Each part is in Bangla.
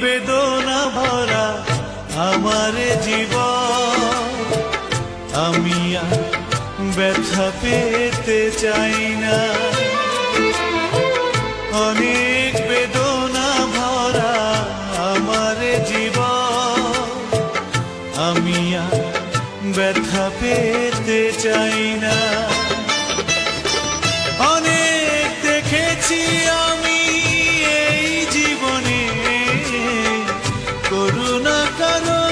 বেদনা ভরা আমার জীবন, আমি আর ব্যথা পেতে চাই না। অনেক বেদনা ভরা আমার জীবন, আমি আর ব্যথা পেতে চাই না। অনেক দেখেছি আমি এই জীবনে, করুণা কারো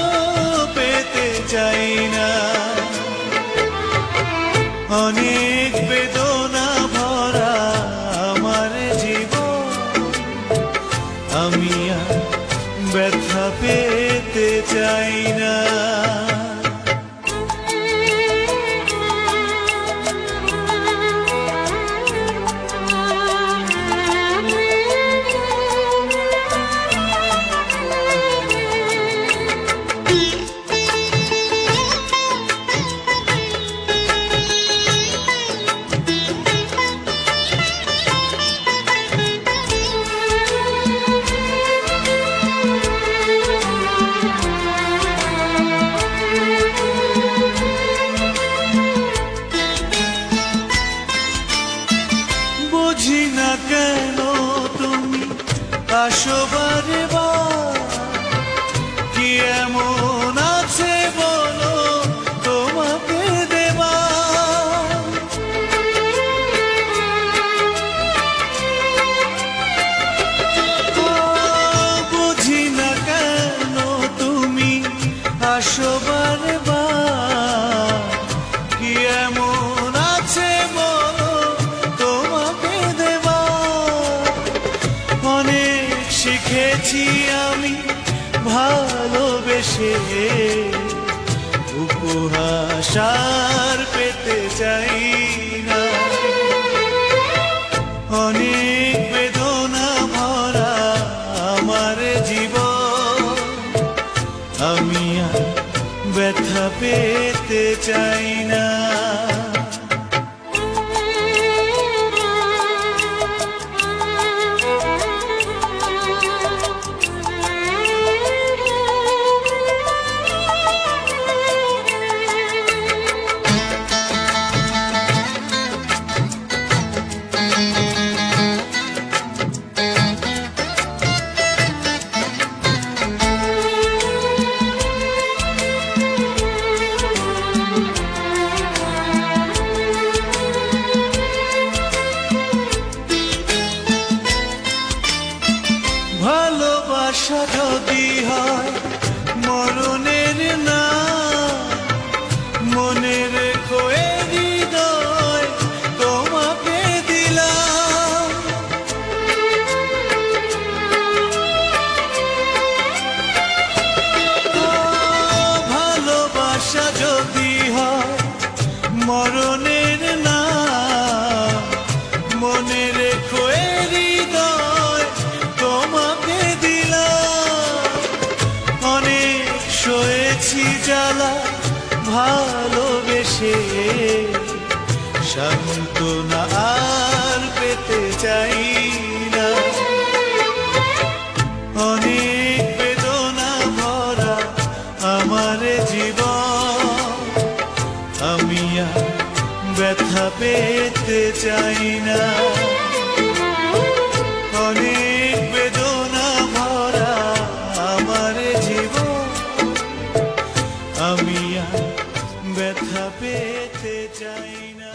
পেতে চাই না। অনেক বেদনা ভরা আমার জীবন, আমি আর ব্যথা পেতে চাই না। বুঝি না কেন তুমি আসো বারে বার, কি এমন আছে বলো তোমাকে দেবার। বুঝি না কেন তুমি আসো বারে বার, কি এমন আছে বলো তোমাকে দেবার। অনেক শিখেছি আমি ভালোবেসে, উপহাস আর পেতে চাই না। অনেক বেদনা ভরা আমার জীবন, আমি আর ব্যথা পেতে চাই না। ভালোবাসা যদি হয় মরণের না, মনে রেখো এ হৃদয় তোমাকে দিলাম। ভালোবাসা যদি হয় মরণের না, মনে রেখো এ হৃদয় তোমাকে দিলাম। অনেক সয়েছি জ্বালা ভালোবেসে, সান্ত্বনা আর পেতে চাই না। অনেক বেদনা ভরা আমার জীবন, আমি আর ব্যথা পেতে চাই না। অনেক বেদনা ভরা আমার জীবন, আমি আর ব্যথা পেতে চাই না।